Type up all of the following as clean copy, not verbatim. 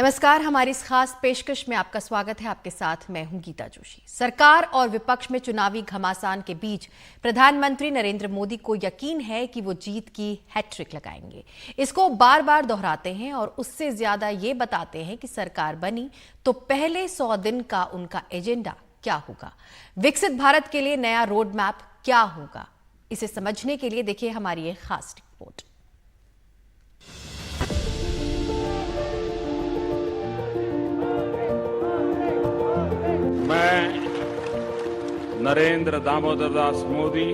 नमस्कार, हमारी इस खास पेशकश में आपका स्वागत है। आपके साथ मैं हूं गीता जोशी। सरकार और विपक्ष में चुनावी घमासान के बीच प्रधानमंत्री नरेंद्र मोदी को यकीन है कि वो जीत की हैट्रिक लगाएंगे। इसको बार बार दोहराते हैं और उससे ज्यादा ये बताते हैं कि सरकार बनी तो पहले 100 दिन का उनका एजेंडा क्या होगा, विकसित भारत के लिए नया रोड मैप क्या होगा। इसे समझने के लिए देखिए हमारी ये खास रिपोर्ट। मैं नरेंद्र दामोदर दास मोदी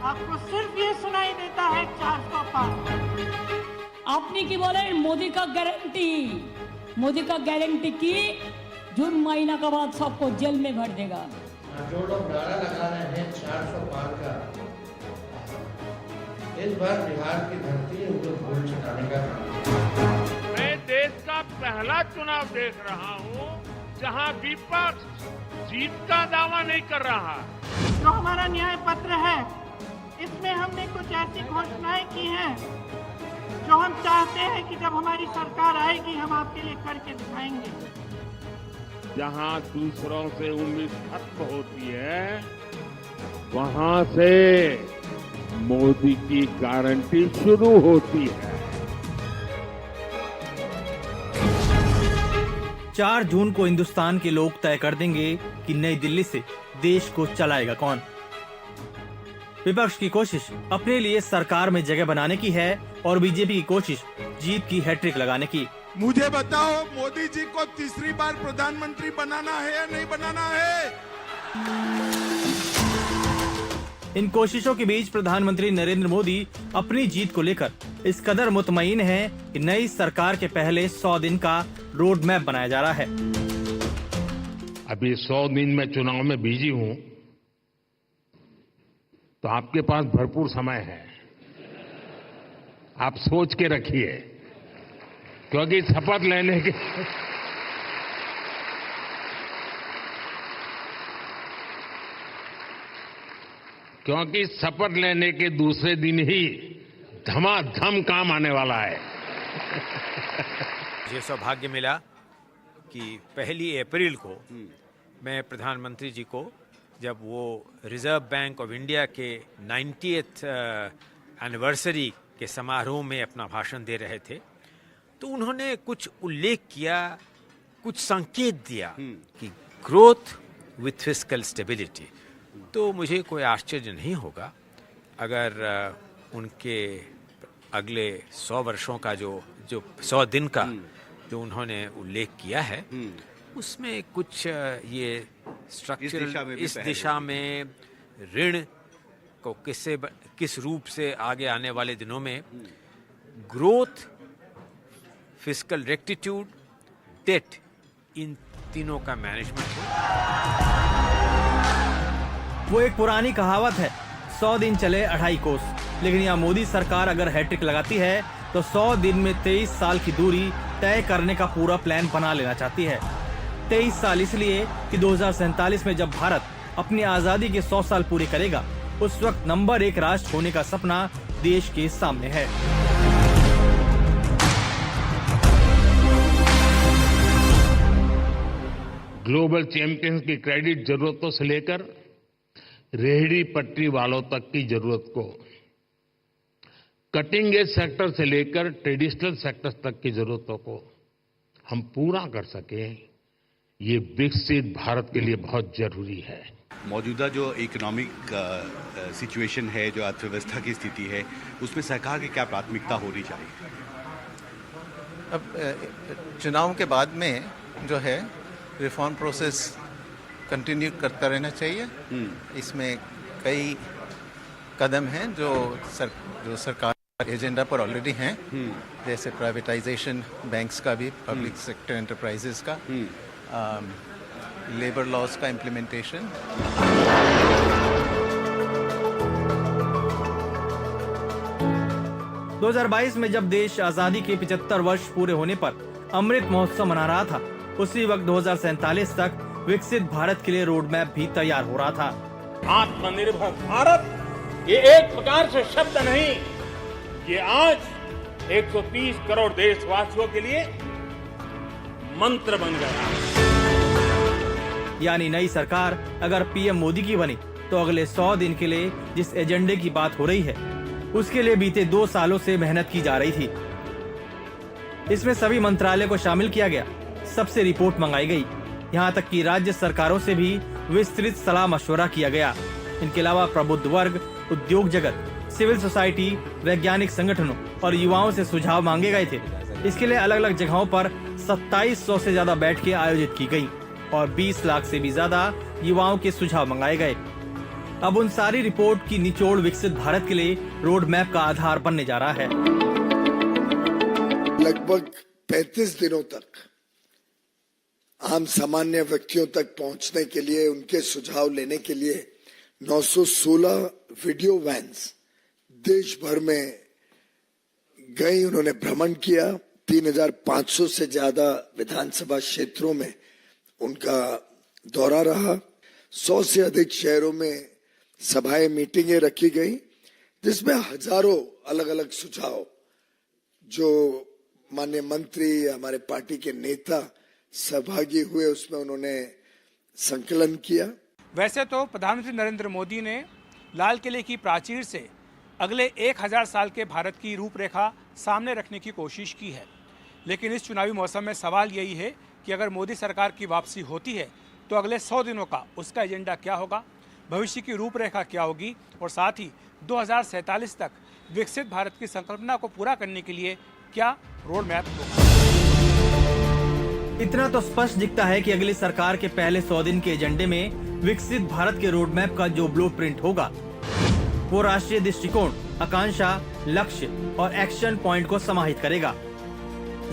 आपको सिर्फ ये सुनाई देता है 400 पार। आपने की बोले मोदी का गारंटी की जून महीना के बाद सबको जेल में भर देगा। जो लोग नारा लगा रहे हैं 400 पार का, इस बार बिहार की धरती उनको धूल छिटाने का काम। मैं देश का पहला चुनाव देख रहा हूं जहां विपक्ष जीत का दावा नहीं कर रहा। जो हमारा न्याय पत्र है, इसमें हमने कुछ ऐसी घोषणाएं की हैं जो हम चाहते हैं कि जब हमारी सरकार आएगी हम आपके लिए करके दिखाएंगे। जहां दूसरों से उम्मीद खत्म होती है, वहां से मोदी की गारंटी शुरू होती है। 4 जून को हिंदुस्तान के लोग तय कर देंगे कि नई दिल्ली से देश को चलाएगा कौन। विपक्ष की कोशिश अपने लिए सरकार में जगह बनाने की है और बीजेपी की कोशिश जीत की हैट्रिक लगाने की। मुझे बताओ, मोदी जी को तीसरी बार प्रधानमंत्री बनाना है या नहीं बनाना है? इन कोशिशों के बीच प्रधानमंत्री नरेंद्र मोदी अपनी जीत को लेकर इस कदर मुतमईन हैं कि नई सरकार के पहले 100 दिन का रोड मैप बनाया जा रहा है। अभी 100 दिन में चुनाव में बिजी हूं, तो आपके पास भरपूर समय है। आप सोच के रखिए, क्योंकि शपथ लेने के दूसरे दिन ही धमाधम काम आने वाला है। मुझे सौभाग्य मिला कि 1 अप्रैल को मैं प्रधानमंत्री जी को, जब वो रिजर्व बैंक ऑफ इंडिया के 90th एनिवर्सरी के समारोह में अपना भाषण दे रहे थे, तो उन्होंने कुछ उल्लेख किया, कुछ संकेत दिया कि ग्रोथ विथ फिस्कल स्टेबिलिटी। तो मुझे कोई आश्चर्य नहीं होगा अगर उनके अगले 100 वर्षों का जो 100 दिन का जो उन्होंने उल्लेख किया है, उसमें कुछ ये स्ट्रक्चरल इस दिशा में ऋण को किस रूप से आगे आने वाले दिनों में ग्रोथ, फिस्कल रेक्टिट्यूड, डेट, इन तीनों का मैनेजमेंट हो। वो एक पुरानी कहावत है, 100 दिन चले 2.5 कोस। लेकिन यहाँ मोदी सरकार अगर हैट्रिक लगाती है तो 100 दिन में 23 साल की दूरी तय करने का पूरा प्लान बना लेना चाहती है। 23 साल इसलिए कि 2047 में जब भारत अपनी आजादी के 100 साल पूरे करेगा, उस वक्त नंबर 1 राष्ट्र होने का सपना देश के सामने है। ग्लोबल चैंपियंस की क्रेडिट जरूरतों से लेकर रेहड़ी पटरी वालों तक की जरूरत को, कटिंग एज सेक्टर से लेकर ट्रेडिशनल सेक्टर तक की जरूरतों को हम पूरा कर सकें, ये विकसित भारत के लिए बहुत जरूरी है। मौजूदा जो इकोनॉमिक सिचुएशन है, जो अर्थव्यवस्था की स्थिति है, उसमें सरकार की क्या प्राथमिकता होनी चाहिए? अब चुनाव के बाद में जो है रिफॉर्म प्रोसेस कंटिन्यू करता रहना चाहिए। इसमें कई कदम हैं जो सरकार एजेंडा पर ऑलरेडी हैं, जैसे प्राइवेटाइजेशन बैंक्स का भी, पब्लिक सेक्टर एंटरप्राइजेस का, लेबर लॉज का इम्प्लीमेंटेशन। – 2022 में जब देश आजादी के 75 वर्ष पूरे होने पर अमृत महोत्सव मना रहा था, उसी वक्त 2047 तक विकसित भारत के लिए रोड मैप भी तैयार हो रहा था। आत्मनिर्भर भारत ये एक प्रकार से शब्द नहीं, ये आज 130 करोड़ देशवासियों के लिए मंत्र बन गया। यानी नई सरकार अगर पीएम मोदी की बनी तो अगले 100 दिन के लिए जिस एजेंडे की बात हो रही है उसके लिए बीते 2 सालों से मेहनत की जा रही थी। इसमें सभी मंत्रालय को शामिल किया गया, सबसे रिपोर्ट मंगाई गई, यहाँ तक कि राज्य सरकारों से भी विस्तृत सलाह मशवरा किया गया। इनके अलावा प्रबुद्ध वर्ग, उद्योग जगत, सिविल सोसाइटी, वैज्ञानिक संगठनों और युवाओं से सुझाव मांगे गए थे। इसके लिए अलग अलग जगहों पर 2700 से ज्यादा बैठकें आयोजित की गयी और 20 लाख से भी ज्यादा युवाओं के सुझाव मंगाए गए। अब उन सारी रिपोर्ट की निचोड़ विकसित भारत के लिए रोड मैप का आधार बनने जा रहा है। लगभग 35 दिनों तक आम सामान्य व्यक्तियों तक पहुंचने के लिए, उनके सुझाव लेने के लिए 916 वीडियो वैन्स देश भर में गई। उन्होंने भ्रमण किया। 3500 से ज्यादा विधानसभा क्षेत्रों में उनका दौरा रहा। 100 से अधिक शहरों में सभाएं, मीटिंगें रखी गई, जिसमें हजारों अलग अलग सुझाव जो माननीय मंत्री, हमारे पार्टी के नेता सहभागी हुए, उसमें उन्होंने संकलन किया। वैसे तो प्रधानमंत्री नरेंद्र मोदी ने लाल किले की प्राचीर से अगले 1000 साल के भारत की रूपरेखा सामने रखने की कोशिश की है, लेकिन इस चुनावी मौसम में सवाल यही है कि अगर मोदी सरकार की वापसी होती है तो अगले 100 दिनों का उसका एजेंडा क्या होगा, भविष्य की रूपरेखा क्या होगी और साथ ही 2047 तक विकसित भारत की संकल्पना को पूरा करने के लिए क्या रोड मैप होगा। इतना तो स्पष्ट दिखता है कि अगली सरकार के पहले 100 दिन के एजेंडे में विकसित भारत के रोड मैप का जो ब्लूप्रिंट होगा वो राष्ट्रीय दृष्टिकोण, आकांक्षा, लक्ष्य और एक्शन पॉइंट को समाहित करेगा।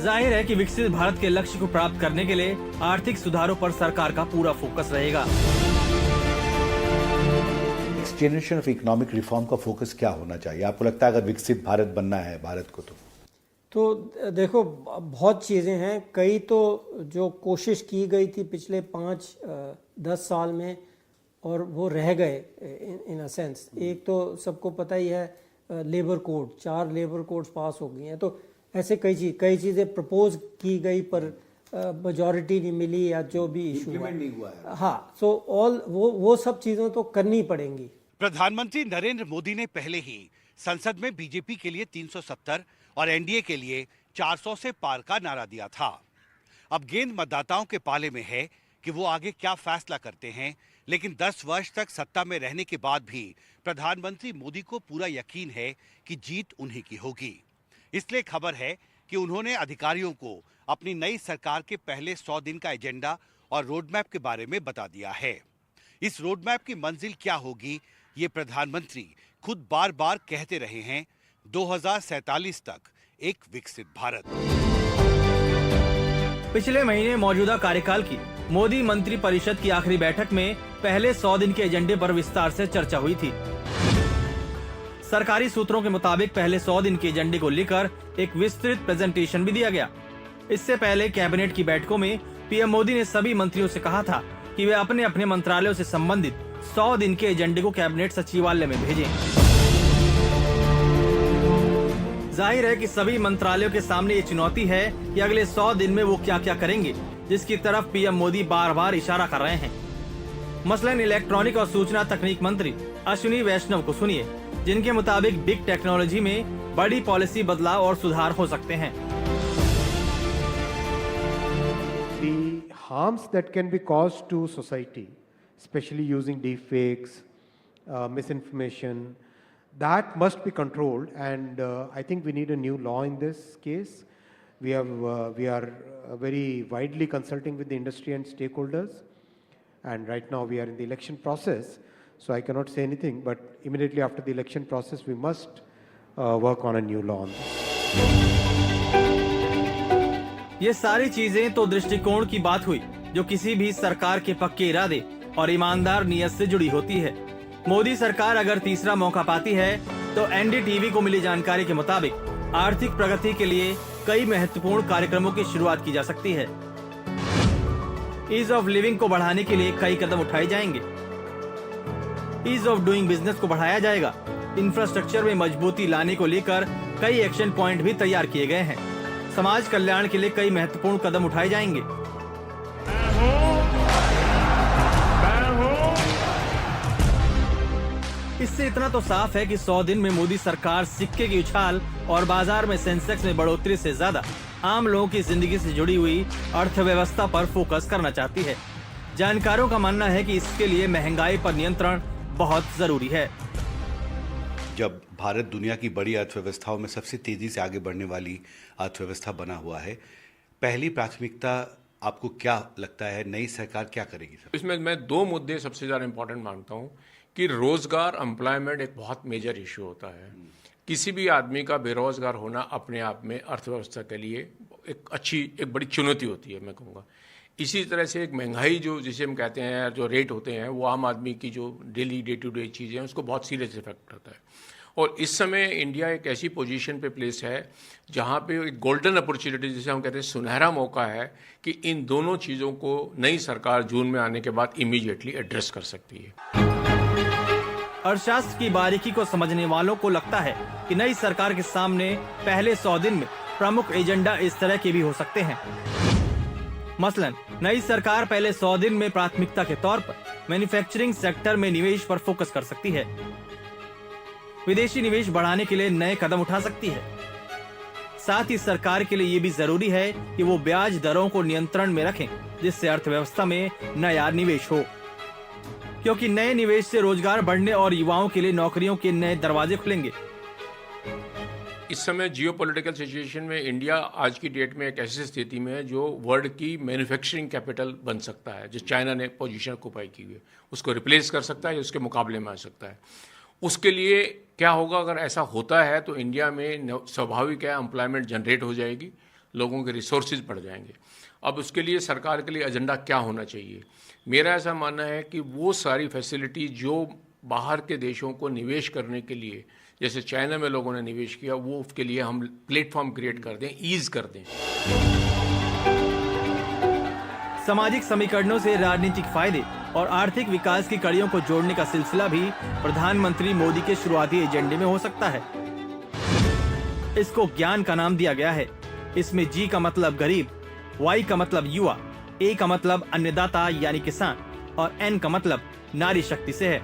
जाहिर है कि विकसित भारत के लक्ष्य को प्राप्त करने के लिए आर्थिक सुधारों पर सरकार का पूरा फोकस रहेगा। Next generation of economic reform का फोकस क्या होना चाहिए आपको लगता है, अगर विकसित भारत बनना है भारत को? तो देखो, बहुत चीज़ें हैं। कई तो जो कोशिश की गई थी पिछले 5-10 साल में और वो रह गए इन अ सेंस। एक तो सबको पता ही है, लेबर कोड, 4 लेबर कोड्स पास हो गई हैं। तो ऐसे कई चीज़ें प्रपोज की गई पर मेजॉरिटी नहीं मिली या जो भी इशू नहीं हुआ है। हाँ, सो ऑल वो सब चीज़ें तो करनी पड़ेंगी। प्रधानमंत्री नरेंद्र मोदी ने पहले ही संसद में बीजेपी के लिए 370 और एनडीए के लिए 400 से पार का नारा दिया था। अब गेंद मतदाताओं के पाले में है कि वो आगे क्या फैसला करते हैं, लेकिन 10 वर्ष तक सत्ता में रहने के बाद भी प्रधानमंत्री मोदी को पूरा यकीन है कि जीत उन्हीं की होगी। इसलिए खबर है कि उन्होंने अधिकारियों को अपनी नई सरकार के पहले 100 दिन का एजेंडा और रोड मैप के बारे में बता दिया है। इस रोड मैप की मंजिल क्या होगी, ये प्रधानमंत्री खुद बार बार कहते रहे हैं, 2047 तक एक विकसित भारत। पिछले महीने मौजूदा कार्यकाल की मोदी मंत्री परिषद की आखिरी बैठक में पहले 100 दिन के एजेंडे पर विस्तार से चर्चा हुई थी। सरकारी सूत्रों के मुताबिक पहले 100 दिन के एजेंडे को लेकर एक विस्तृत प्रेजेंटेशन भी दिया गया। इससे पहले कैबिनेट की बैठकों में पीएम मोदी ने सभी मंत्रियों से कहा था कि वे अपने अपने मंत्रालयों से संबंधित 100 दिन के एजेंडे को कैबिनेट सचिवालय में भेजें। जाहिर है कि सभी मंत्रालयों के सामने ये चुनौती है कि अगले 100 दिन में वो क्या क्या करेंगे, जिसकी तरफ पीएम मोदी बार बार इशारा कर रहे हैं। मसलन इलेक्ट्रॉनिक और सूचना तकनीक मंत्री अश्विनी वैष्णव को सुनिए, जिनके मुताबिक बिग टेक्नोलॉजी में बड़ी पॉलिसी बदलाव और सुधार हो सकते हैं। The harms that can be caused to society, especially using deepfakes, misinformation, that must be controlled, and I think we need a new law in this case. We are very widely consulting with the industry and stakeholders, and right now we are in the election process, so I cannot say anything, but immediately after the election process we must work on a new law on this. ये सारी चीजें तो दृष्टिकोण की बात हुई, जो किसी भी सरकार के पक्के इरादे और ईमानदार नीयत से जुड़ी होती है। मोदी सरकार अगर तीसरा मौका पाती है तो एनडीटीवी को मिली जानकारी के मुताबिक आर्थिक प्रगति के लिए कई महत्वपूर्ण कार्यक्रमों की शुरुआत की जा सकती है। ईज ऑफ लिविंग को बढ़ाने के लिए कई कदम उठाए जाएंगे। ईज ऑफ डूइंग बिजनेस को बढ़ाया जाएगा इंफ्रास्ट्रक्चर में मजबूती लाने को लेकर कई एक्शन पॉइंट भी तैयार किए गए हैं। समाज कल्याण के लिए कई महत्वपूर्ण कदम उठाए जाएंगे। इससे इतना तो साफ है कि 100 दिन में मोदी सरकार सिक्के की उछाल और बाजार में सेंसेक्स में बढ़ोतरी से ज्यादा आम लोगों की जिंदगी से जुड़ी हुई अर्थव्यवस्था पर फोकस करना चाहती है। जानकारों का मानना है कि इसके लिए महंगाई पर नियंत्रण बहुत जरूरी है। जब भारत दुनिया की बड़ी अर्थव्यवस्थाओं में सबसे तेजी से आगे बढ़ने वाली अर्थव्यवस्था बना हुआ है, पहली प्राथमिकता आपको क्या लगता है नई सरकार क्या करेगी? इसमें मैं 2 मुद्दे सबसे ज्यादा इंपॉर्टेंट मानता हूं कि रोजगार, एम्प्लॉयमेंट एक बहुत मेजर इश्यू होता है। किसी भी आदमी का बेरोजगार होना अपने आप में अर्थव्यवस्था के लिए एक बड़ी चुनौती होती है, मैं कहूँगा। इसी तरह से एक महंगाई जो जिसे हम कहते हैं, जो रेट होते हैं, वो आम आदमी की जो डेली डे टू डे चीज़ें हैं उसको बहुत सीरियस इफेक्ट करता है। और इस समय इंडिया एक ऐसी पोजीशन पे प्लेस है जहाँ पे एक गोल्डन अपॉर्चुनिटी जिसे हम कहते हैं सुनहरा मौका है कि इन दोनों चीज़ों को नई सरकार जून में आने के बाद इमीडिएटली एड्रेस कर सकती है। अर्थशास्त्र की बारीकी को समझने वालों को लगता है कि नई सरकार के सामने पहले 100 दिन में प्रमुख एजेंडा इस तरह के भी हो सकते हैं। मसलन नई सरकार पहले 100 दिन में प्राथमिकता के तौर पर मैन्युफैक्चरिंग सेक्टर में निवेश पर फोकस कर सकती है। विदेशी निवेश बढ़ाने के लिए नए कदम उठा सकती है। साथ ही सरकार के लिए ये भी जरूरी है कि वो ब्याज दरों को नियंत्रण में रखें, जिससे अर्थव्यवस्था में नया निवेश हो, क्योंकि नए निवेश से रोजगार बढ़ने और युवाओं के लिए नौकरियों के नए दरवाजे खुलेंगे। इस समय जियोपॉलिटिकल सिचुएशन में इंडिया आज की डेट में एक ऐसी स्थिति में है जो वर्ल्ड की मैन्युफैक्चरिंग कैपिटल बन सकता है। जो चाइना ने पोजीशन ऑक्यूपाई की हुई है उसको रिप्लेस कर सकता है या उसके मुकाबले में आ सकता है। उसके लिए क्या होगा, अगर ऐसा होता है तो इंडिया में स्वाभाविक है एम्प्लॉयमेंट जनरेट हो जाएगी, लोगों के रिसोर्सेज बढ़ जाएंगे। अब उसके लिए सरकार के लिए एजेंडा क्या होना चाहिए? मेरा ऐसा मानना है कि वो सारी फैसिलिटी जो बाहर के देशों को निवेश करने के लिए, जैसे चाइना में लोगों ने निवेश किया, वो उसके लिए हम प्लेटफॉर्म क्रिएट कर दें, ईज कर दें। सामाजिक समीकरणों से राजनीतिक फायदे और आर्थिक विकास की कड़ियों को जोड़ने का सिलसिला भी प्रधानमंत्री मोदी के शुरुआती एजेंडे में हो सकता है। इसको ज्ञान का नाम दिया गया है। इसमें जी का मतलब गरीब, वाई का मतलब युवा, ए का मतलब अन्नदाता यानी किसान और एन का मतलब नारी शक्ति से है।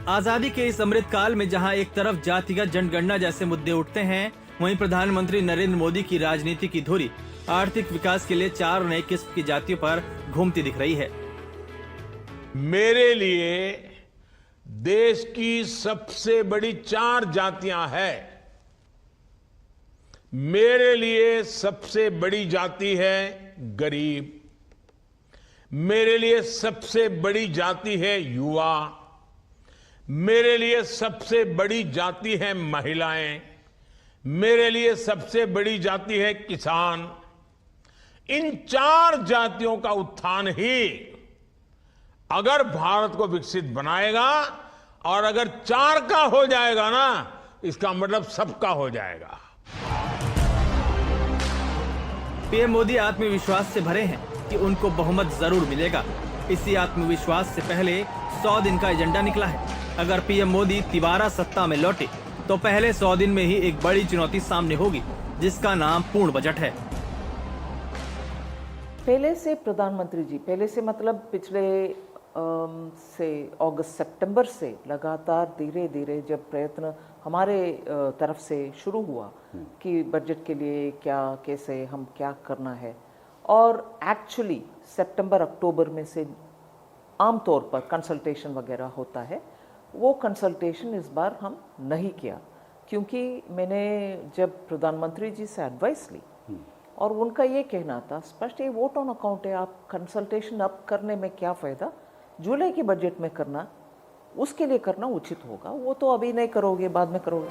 आजादी के इस अमृत काल में जहां एक तरफ जातिगत जनगणना जैसे मुद्दे उठते हैं, वहीं प्रधानमंत्री नरेंद्र मोदी की राजनीति की धुरी आर्थिक विकास के लिए 4 नई किस्म की जातियों पर घूमती दिख रही है। मेरे लिए देश की सबसे बड़ी 4 जातियां हैं। मेरे लिए सबसे बड़ी जाति है गरीब, मेरे लिए सबसे बड़ी जाति है युवा, मेरे लिए सबसे बड़ी जाति है महिलाएं, मेरे लिए सबसे बड़ी जाति है किसान। इन 4 जातियों का उत्थान ही अगर भारत को विकसित बनाएगा, और अगर 4 का हो जाएगा ना, इसका मतलब सबका हो जाएगा। पीएम मोदी आत्मविश्वास से भरे हैं कि उनको बहुमत जरूर मिलेगा। इसी आत्मविश्वास से पहले 100 दिन का एजेंडा निकला है। अगर पीएम मोदी तिबारा सत्ता में लौटे तो पहले 100 दिन में ही एक बड़ी चुनौती सामने होगी, जिसका नाम पूर्ण बजट है। पहले से प्रधानमंत्री जी, पहले से मतलब पिछले से अगस्त सितंबर से लगातार धीरे धीरे जब प्रयत्न हमारे तरफ से शुरू हुआ कि बजट के लिए क्या, कैसे हम क्या करना है, और एक्चुअली सितंबर अक्टूबर में से आमतौर पर कंसल्टेशन वगैरह होता है, वो कंसल्टेशन इस बार हम नहीं किया, क्योंकि मैंने जब प्रधानमंत्री जी से एडवाइस ली और उनका ये कहना था स्पष्ट, ये वोट ऑन अकाउंट है, आप कंसल्टेशन अब करने में क्या फ़ायदा, जुलाई के बजट में करना, उसके लिए करना उचित होगा, वो तो अभी नहीं करोगे, बाद में करोगे।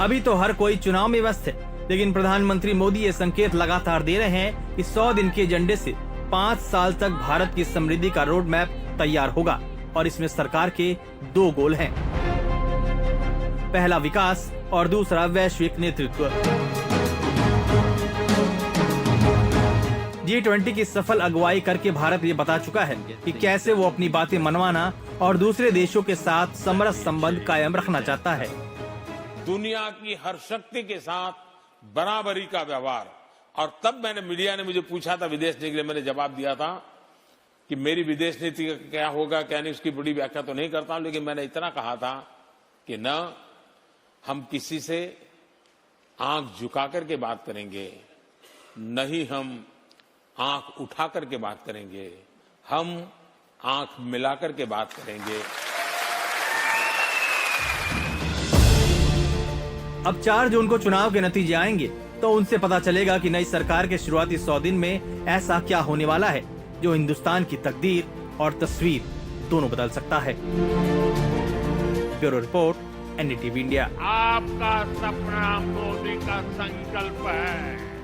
अभी तो हर कोई चुनाव में व्यस्त है, लेकिन प्रधानमंत्री मोदी ये संकेत लगातार दे रहे हैं कि 100 दिन के एजेंडे से 5 साल तक भारत की समृद्धि का रोड मैप तैयार होगा, और इसमें सरकार के 2 गोल हैं। पहला विकास और दूसरा वैश्विक नेतृत्व। G20 की सफल अगुवाई करके भारत ये बता चुका है कि कैसे वो अपनी बातें मनवाना और दूसरे देशों के साथ समरस संबंध कायम रखना चाहता है। दुनिया की हर शक्ति के साथ बराबरी का व्यवहार। और तब मीडिया ने मुझे पूछा था विदेश नीति के लिए, मैंने जवाब दिया था कि मेरी विदेश नीति का क्या होगा क्या नहीं, उसकी बड़ी व्याख्या तो नहीं करता हूं, लेकिन मैंने इतना कहा था कि न हम किसी से आंख झुका करके बात करेंगे, न ही हम आंख उठा करके बात करेंगे, हम आंख मिलाकर के बात करेंगे। अब 4 जून को चुनाव के नतीजे आएंगे तो उनसे पता चलेगा कि नई सरकार के शुरुआती 100 दिन में ऐसा क्या होने वाला है जो हिंदुस्तान की तकदीर और तस्वीर दोनों बदल सकता है। Bureau report, NDTV India. आपका सपना मोदी का संकल्प है।